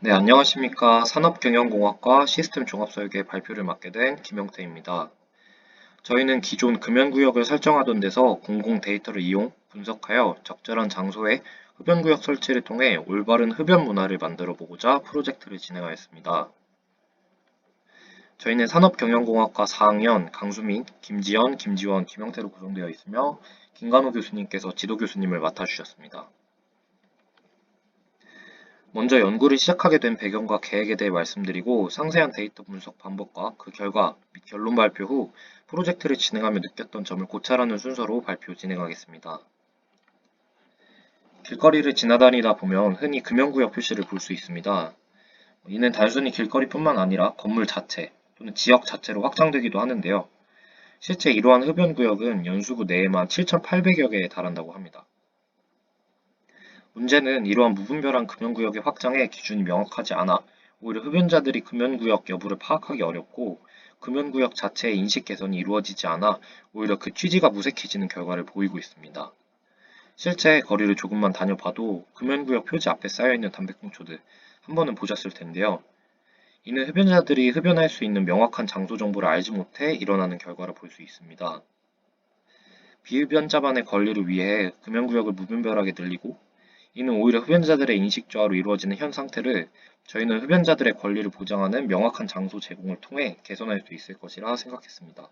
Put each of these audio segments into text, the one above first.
네, 안녕하십니까. 산업경영공학과 시스템 종합설계 발표를 맡게 된 김영태입니다. 저희는 기존 금연구역을 설정하던 데서 공공 데이터를 이용, 분석하여 적절한 장소에 흡연구역 설치를 통해 올바른 흡연 문화를 만들어 보고자 프로젝트를 진행하였습니다. 저희는 산업경영공학과 4학년 강수민, 김지연, 김지원, 김영태로 구성되어 있으며 김관호 교수님께서 지도 교수님을 맡아주셨습니다. 먼저 연구를 시작하게 된 배경과 계획에 대해 말씀드리고 상세한 데이터 분석 방법과 그 결과 및 결론 발표 후 프로젝트를 진행하며 느꼈던 점을 고찰하는 순서로 발표 진행하겠습니다. 길거리를 지나다니다 보면 흔히 금연구역 표시를 볼 수 있습니다. 이는 단순히 길거리뿐만 아니라 건물 자체 또는 지역 자체로 확장되기도 하는데요. 실제 이러한 흡연구역은 연수구 내에만 7,800여 개에 달한다고 합니다. 문제는 이러한 무분별한 금연구역의 확장에 기준이 명확하지 않아 오히려 흡연자들이 금연구역 여부를 파악하기 어렵고 금연구역 자체의 인식 개선이 이루어지지 않아 오히려 그 취지가 무색해지는 결과를 보이고 있습니다. 실제 거리를 조금만 다녀봐도 금연구역 표지 앞에 쌓여있는 담배꽁초들 한 번은 보셨을 텐데요. 이는 흡연자들이 흡연할 수 있는 명확한 장소 정보를 알지 못해 일어나는 결과를 볼 수 있습니다. 비흡연자만의 권리를 위해 금연구역을 무분별하게 늘리고 이는 오히려 흡연자들의 인식 저하로 이루어지는 현 상태를 저희는 흡연자들의 권리를 보장하는 명확한 장소 제공을 통해 개선할 수 있을 것이라 생각했습니다.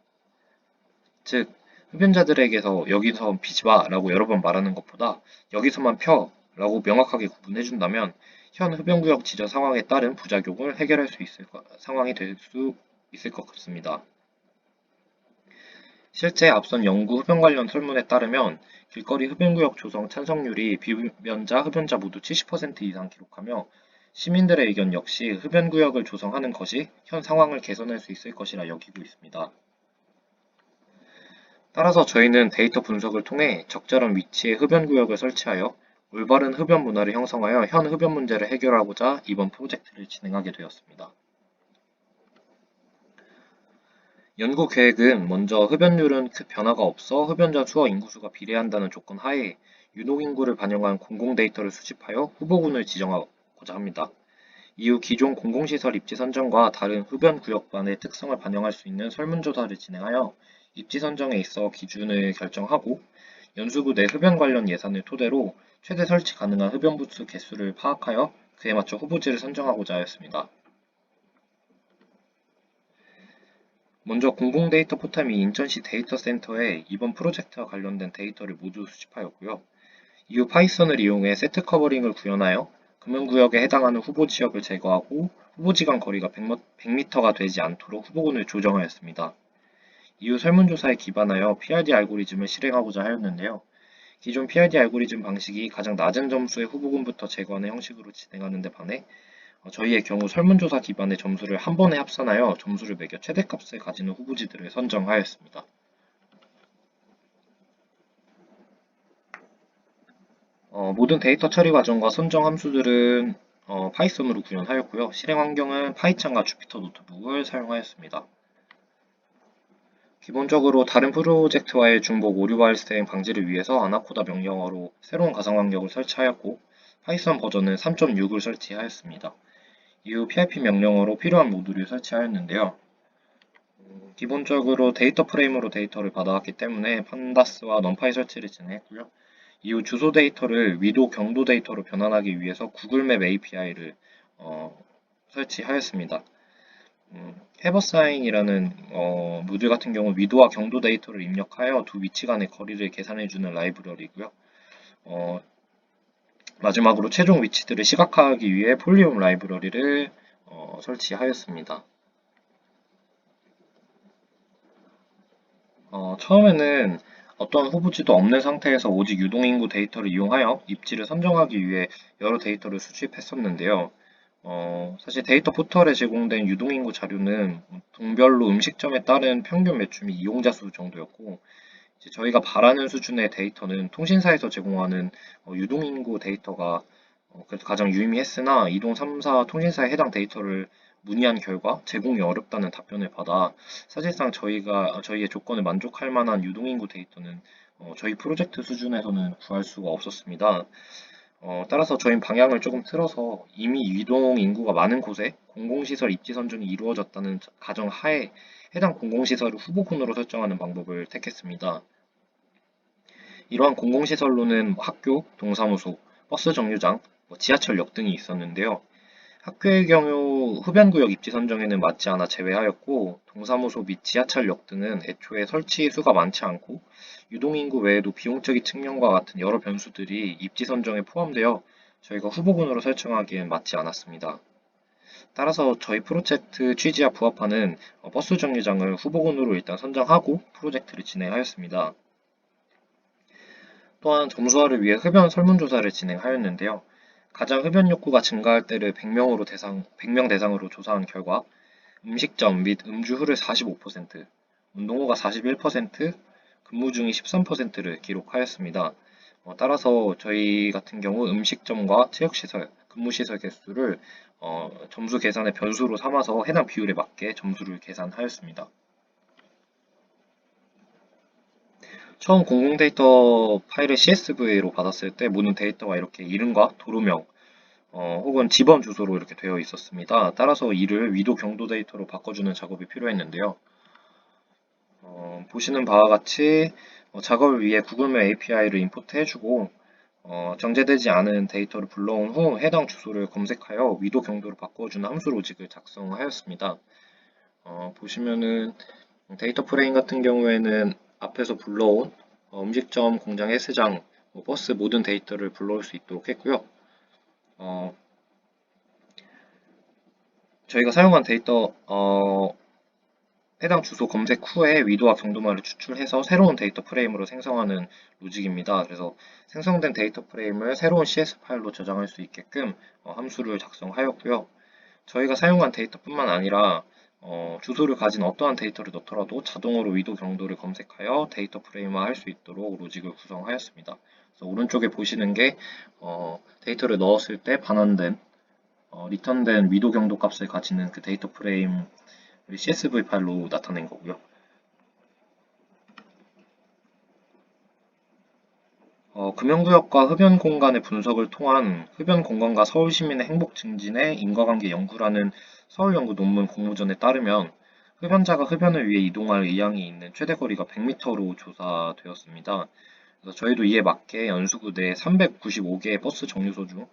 즉, 흡연자들에게서 여기서 피지 마 라고 여러 번 말하는 것보다 여기서만 펴 라고 명확하게 구분해준다면 현 흡연구역 지정 상황에 따른 부작용을 해결할 수 있을 상황이 될 수 있을 것 같습니다. 실제 앞선 연구 흡연 관련 설문에 따르면 길거리 흡연구역 조성 찬성률이 비흡연자, 흡연자 모두 70% 이상 기록하며 시민들의 의견 역시 흡연구역을 조성하는 것이 현 상황을 개선할 수 있을 것이라 여기고 있습니다. 따라서 저희는 데이터 분석을 통해 적절한 위치에 흡연구역을 설치하여 올바른 흡연 문화를 형성하여 현 흡연 문제를 해결하고자 이번 프로젝트를 진행하게 되었습니다. 연구 계획은 먼저 흡연율은 변화가 없어 흡연자 수와 인구수가 비례한다는 조건 하에 유독인구를 반영한 공공 데이터를 수집하여 후보군을 지정하고자 합니다. 이후 기존 공공시설 입지 선정과 다른 흡연 구역만의 특성을 반영할 수 있는 설문조사를 진행하여 입지 선정에 있어 기준을 결정하고 연수구 내 흡연 관련 예산을 토대로 최대 설치 가능한 흡연 부스 개수를 파악하여 그에 맞춰 후보지를 선정하고자 하였습니다. 먼저 공공 데이터 포탈 및 인천시 데이터 센터에 이번 프로젝트와 관련된 데이터를 모두 수집하였고요. 이후 파이썬을 이용해 세트 커버링을 구현하여 금연구역에 해당하는 후보 지역을 제거하고 후보지 간 거리가 100m가 되지 않도록 후보군을 조정하였습니다. 이후 설문조사에 기반하여 PRD 알고리즘을 실행하고자 하였는데요. 기존 PRD 알고리즘 방식이 가장 낮은 점수의 후보군부터 제거하는 형식으로 진행하는 데 반해 저희의 경우 설문조사 기반의 점수를 한 번에 합산하여 점수를 매겨 최대값을 가지는 후보지들을 선정하였습니다. 모든 데이터 처리 과정과 선정 함수들은 파이썬으로 구현하였고요. 실행 환경은 파이썬과 주피터 노트북을 사용하였습니다. 기본적으로 다른 프로젝트와의 중복 오류 발생 방지를 위해서 아나코다 명령어로 새로운 가상 환경을 설치하였고 파이썬 버전은 3.6을 설치하였습니다. 이후 PIP 명령어로 필요한 모듈을 설치하였는데요. 기본적으로 데이터 프레임으로 데이터를 받아왔기 때문에 판다스와 넘파이 설치를 진행했고요. 이후 주소 데이터를 위도 경도 데이터로 변환하기 위해서 구글맵 API를 설치하였습니다. 해버사인이라는 모듈 같은 경우 위도와 경도 데이터를 입력하여 두 위치 간의 거리를 계산해주는 라이브러리고요. 마지막으로 최종 위치들을 시각화하기 위해 폴리움 라이브러리를 설치하였습니다. 처음에는 어떤 후보지도 없는 상태에서 오직 유동인구 데이터를 이용하여 입지를 선정하기 위해 여러 데이터를 수집했었는데요. 사실 데이터 포털에 제공된 유동인구 자료는 동별로 음식점에 따른 평균 매출 및 이용자 수 정도였고, 이제 저희가 바라는 수준의 데이터는 통신사에서 제공하는 유동인구 데이터가 그래도 가장 유의미했으나 이동 3사 통신사에 해당 데이터를 문의한 결과 제공이 어렵다는 답변을 받아 사실상 저희의 조건을 만족할 만한 유동인구 데이터는 저희 프로젝트 수준에서는 구할 수가 없었습니다. 따라서 저희 방향을 조금 틀어서 이미 유동 인구가 많은 곳에 공공시설 입지 선정이 이루어졌다는 가정 하에 해당 공공시설을 후보군으로 설정하는 방법을 택했습니다. 이러한 공공시설로는 학교, 동사무소, 버스 정류장, 지하철역 등이 있었는데요. 학교의 경우 흡연구역 입지 선정에는 맞지 않아 제외하였고, 동사무소 및 지하철역 등은 애초에 설치 수가 많지 않고 유동인구 외에도 비용적인 측면과 같은 여러 변수들이 입지 선정에 포함되어 저희가 후보군으로 설정하기엔 맞지 않았습니다. 따라서 저희 프로젝트 취지와 부합하는 버스 정류장을 후보군으로 일단 선정하고 프로젝트를 진행하였습니다. 또한 점수화를 위해 흡연 설문조사를 진행하였는데요. 가장 흡연 욕구가 증가할 때를 100명 대상으로 조사한 결과 음식점 및 음주후를 45%, 운동후가 41%, 근무 중이 13%를 기록하였습니다. 따라서 저희 같은 경우 음식점과 체육시설, 근무시설 개수를 점수 계산의 변수로 삼아서 해당 비율에 맞게 점수를 계산하였습니다. 처음 공공 데이터 파일을 CSV로 받았을 때 모든 데이터가 이렇게 이름과 도로명, 혹은 지번 주소로 이렇게 되어 있었습니다. 따라서 이를 위도 경도 데이터로 바꿔주는 작업이 필요했는데요. 보시는 바와 같이 작업을 위해 구글맵 API를 임포트 해주고 정제되지 않은 데이터를 불러온 후 해당 주소를 검색하여 위도 경도로 바꿔주는 함수 로직을 작성하였습니다. 보시면은 데이터 프레임 같은 경우에는 앞에서 불러온 음식점, 공장, 헬스장, 버스 모든 데이터를 불러올 수 있도록 했고요. 저희가 사용한 데이터 해당 주소 검색 후에 위도와 경도말을 추출해서 새로운 데이터 프레임으로 생성하는 로직입니다. 그래서 생성된 데이터 프레임을 새로운 CS 파일로 저장할 수 있게끔 함수를 작성하였고요. 저희가 사용한 데이터뿐만 아니라 주소를 가진 어떠한 데이터를 넣더라도 자동으로 위도 경도를 검색하여 데이터 프레임화 할 수 있도록 로직을 구성하였습니다. 그래서 오른쪽에 보시는 게 데이터를 넣었을 때 반환된 리턴된 위도 경도 값을 가지는 그 데이터 프레임 CSV 파일로 나타낸 거고요. 금연구역과 흡연 공간의 분석을 통한 흡연 공간과 서울 시민의 행복 증진의 인과관계 연구라는 서울연구 논문 공모전에 따르면 흡연자가 흡연을 위해 이동할 의향이 있는 최대 거리가 100m로 조사되었습니다. 그래서 저희도 이에 맞게 연수구 내 395개의 버스 정류소 중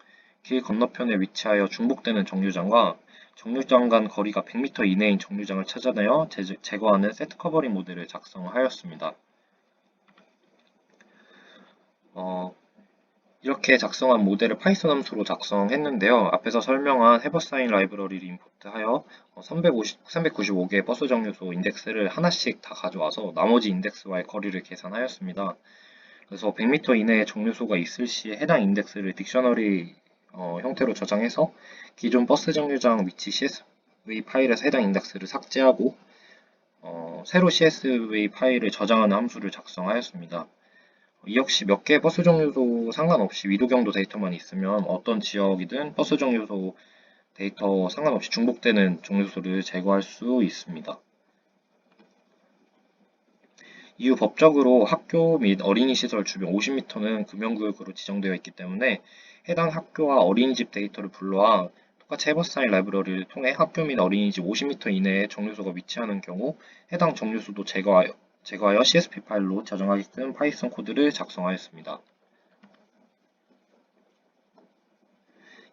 길 건너편에 위치하여 중복되는 정류장과 정류장 간 거리가 100m 이내인 정류장을 찾아내어 제거하는 세트 커버링 모델을 작성하였습니다. 이렇게 작성한 모델을 파이썬 함수로 작성했는데요. 앞에서 설명한 해버사인 라이브러리를 임포트하여 395개의 버스 정류소 인덱스를 하나씩 다 가져와서 나머지 인덱스와의 거리를 계산하였습니다. 그래서 100m 이내에 정류소가 있을 시에 해당 인덱스를 딕셔너리 형태로 저장해서 기존 버스 정류장 위치 CSV 파일에서 해당 인덱스를 삭제하고 새로 CSV 파일을 저장하는 함수를 작성하였습니다. 이 역시 몇 개의 버스 정류소 상관없이 위도 경도 데이터만 있으면 어떤 지역이든 버스 정류소 데이터 상관없이 중복되는 정류소를 제거할 수 있습니다. 이후 법적으로 학교 및 어린이 시설 주변 50m는 금연구역으로 지정되어 있기 때문에 해당 학교와 어린이집 데이터를 불러와 똑같이 해버사인 라이브러리를 통해 학교 및 어린이집 50m 이내에 정류소가 위치하는 경우 해당 정류소도 제거하여 CSV 파일로 저장하게끔 파이썬 코드를 작성하였습니다.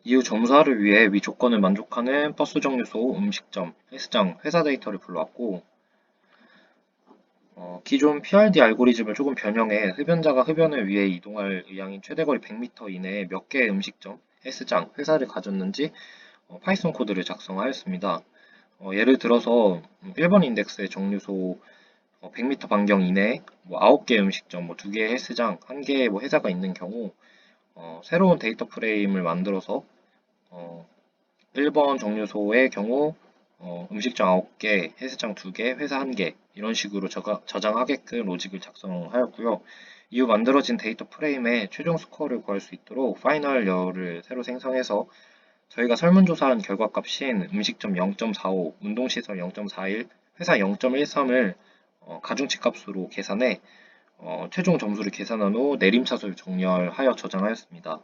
이후 점수화를 위해 위 조건을 만족하는 버스 정류소, 음식점, 헬스장, 회사 데이터를 불러왔고 기존 PRD 알고리즘을 조금 변형해 흡연자가 흡연을 위해 이동할 의향인 최대거리 100m 이내에 몇 개의 음식점, 헬스장, 회사를 가졌는지 파이썬 코드를 작성하였습니다. 예를 들어서 1번 인덱스의 정류소 100m 반경 이내에 9개 음식점, 2개의 헬스장, 1개의 회사가 있는 경우 새로운 데이터 프레임을 만들어서 1번 정류소의 경우 음식점 9개, 헬스장 2개, 회사 1개 이런 식으로 저장하게끔 로직을 작성하였고요. 이후 만들어진 데이터 프레임의 최종 스코어를 구할 수 있도록 파이널 여를 새로 생성해서 저희가 설문조사한 결과값인 음식점 0.45, 운동시설 0.41, 회사 0.13을 가중치 값으로 계산해 최종 점수를 계산한 후 내림차수를 정렬하여 저장하였습니다.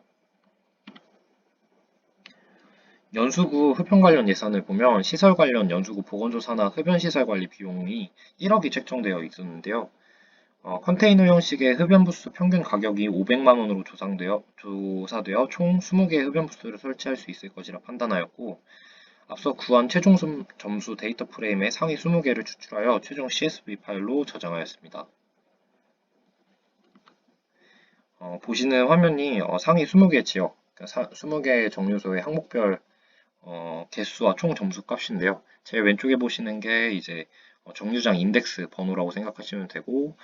연수구 흡연 관련 예산을 보면 시설 관련 연수구 보건조사나 흡연시설 관리 비용이 1억이 책정되어 있었는데요. 컨테이너 형식의 흡연 부스 평균 가격이 500만 원으로 조사되어 총 20개의 흡연 부스를 설치할 수 있을 것이라 판단하였고, 앞서 구한 최종 점수 데이터 프레임의 상위 20개를 추출하여 최종 CSV 파일로 저장하였습니다. 보시는 화면이 상위 20개 지역, 그러니까 20개 정류소의 항목별 개수와 총 점수 값인데요. 제일 왼쪽에 보시는 게 이제 정류장 인덱스 번호라고 생각하시면 되고,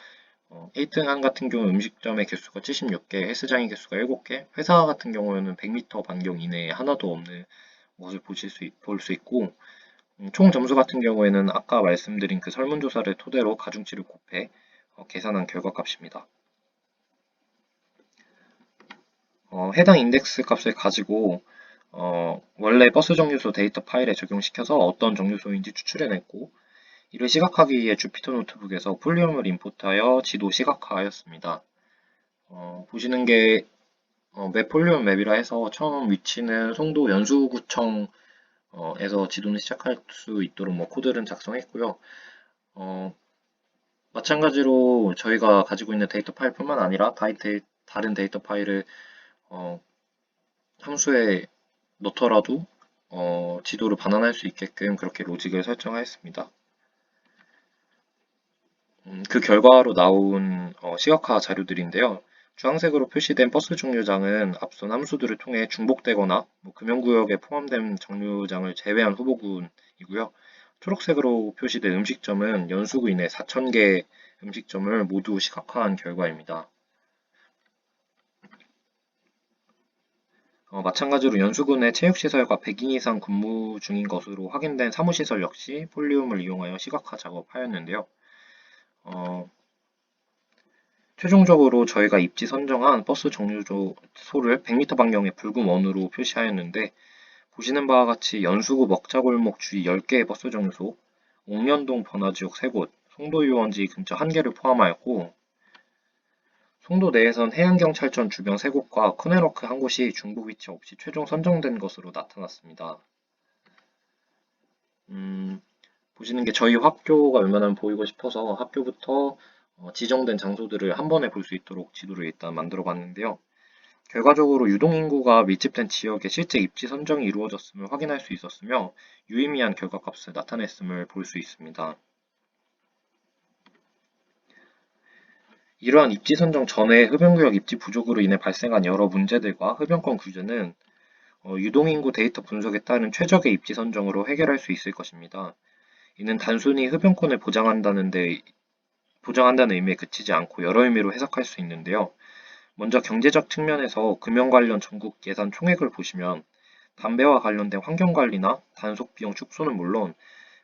1등항 같은 경우 음식점의 개수가 76개, 헬스장의 개수가 7개, 회사 같은 경우에는 100m 반경 이내에 하나도 없는 것을 볼 수 있고, 총 점수 같은 경우에는 아까 말씀드린 그 설문조사를 토대로 가중치를 곱해 계산한 결과값입니다. 해당 인덱스 값을 가지고 원래 버스 정류소 데이터 파일에 적용시켜서 어떤 정류소인지 추출해냈고, 이를 시각화하기 위해 주피터 노트북에서 폴리움을 임포트하여 지도 시각화하였습니다. 보시는 게 맵 폴리움 맵이라 해서 처음 위치는 송도 연수구청에서 지도는 시작할 수 있도록 코드는 작성했고요. 마찬가지로 저희가 가지고 있는 데이터 파일뿐만 아니라 다른 데이터 파일을 함수에 넣더라도 지도를 반환할 수 있게끔 그렇게 로직을 설정하였습니다. 그 결과로 나온 시각화 자료들인데요. 주황색으로 표시된 버스 정류장은 앞선 함수들을 통해 중복되거나 금연구역에 포함된 정류장을 제외한 후보군이고요. 초록색으로 표시된 음식점은 연수구 이내 4,000개 음식점을 모두 시각화한 결과입니다. 마찬가지로 연수구 내 체육시설과 100인 이상 근무 중인 것으로 확인된 사무시설 역시 폴리움을 이용하여 시각화 작업하였는데요. 최종적으로 저희가 입지 선정한 버스 정류소를 100m 반경의 붉은 원으로 표시하였는데, 보시는 바와 같이 연수구 먹자골목 주위 10개의 버스 정류소, 옥년동 번화지역 3곳, 송도 유원지 근처 1개를 포함하였고, 송도 내에선 해양경찰청 주변 3곳과 커넬워크 1곳이 중복 위치 없이 최종 선정된 것으로 나타났습니다. 보시는 게 저희 학교가 웬만하면 보이고 싶어서 학교부터 지정된 장소들을 한 번에 볼 수 있도록 지도를 일단 만들어 봤는데요. 결과적으로 유동인구가 밀집된 지역에 실제 입지 선정이 이루어졌음을 확인할 수 있었으며, 유의미한 결과값을 나타냈음을 볼 수 있습니다. 이러한 입지 선정 전에 흡연구역 입지 부족으로 인해 발생한 여러 문제들과 흡연권 규제는 유동인구 데이터 분석에 따른 최적의 입지 선정으로 해결할 수 있을 것입니다. 이는 단순히 흡연권을 보장한다는 의미에 그치지 않고 여러 의미로 해석할 수 있는데요. 먼저 경제적 측면에서 금연 관련 전국 예산 총액을 보시면 담배와 관련된 환경관리나 단속 비용 축소는 물론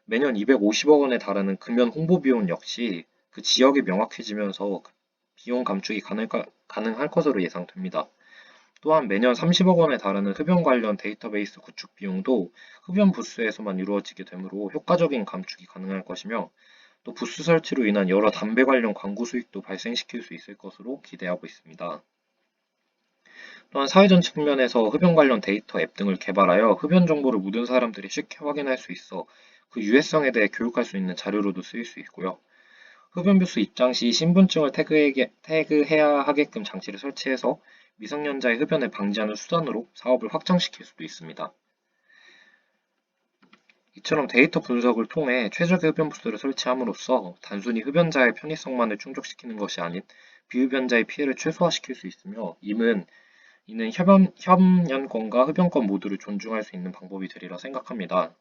매년 250억 원에 달하는 금연 홍보 비용 역시 그 지역에 명확해지면서 비용 감축이 가능할 것으로 예상됩니다. 또한 매년 30억 원에 달하는 흡연 관련 데이터베이스 구축 비용도 흡연 부스에서만 이루어지게 되므로 효과적인 감축이 가능할 것이며, 또 부스 설치로 인한 여러 담배 관련 광고 수익도 발생시킬 수 있을 것으로 기대하고 있습니다. 또한 사회적 측면에서 흡연 관련 데이터 앱 등을 개발하여 흡연 정보를 모든 사람들이 쉽게 확인할 수 있어 그 유해성에 대해 교육할 수 있는 자료로도 쓰일 수 있고요. 흡연 부스 입장 시 신분증을 태그해야 하게끔 장치를 설치해서 미성년자의 흡연을 방지하는 수단으로 사업을 확장시킬 수도 있습니다. 이처럼 데이터 분석을 통해 최적의 흡연 부스를 설치함으로써 단순히 흡연자의 편의성만을 충족시키는 것이 아닌 비흡연자의 피해를 최소화시킬 수 있으며, 이는 협연권과 흡연권 모두를 존중할 수 있는 방법이 되리라 생각합니다.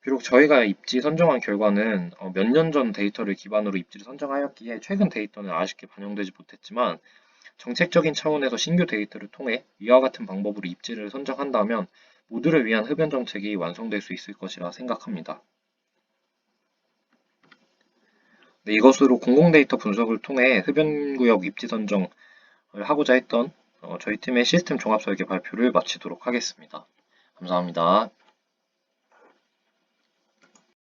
비록 저희가 입지 선정한 결과는 몇 년 전 데이터를 기반으로 입지를 선정하였기에 최근 데이터는 아쉽게 반영되지 못했지만, 정책적인 차원에서 신규 데이터를 통해 위와 같은 방법으로 입지를 선정한다면 모두를 위한 흡연 정책이 완성될 수 있을 것이라 생각합니다. 네, 이것으로 공공 데이터 분석을 통해 흡연구역 입지 선정을 하고자 했던 저희 팀의 시스템 종합 설계 발표를 마치도록 하겠습니다. 감사합니다.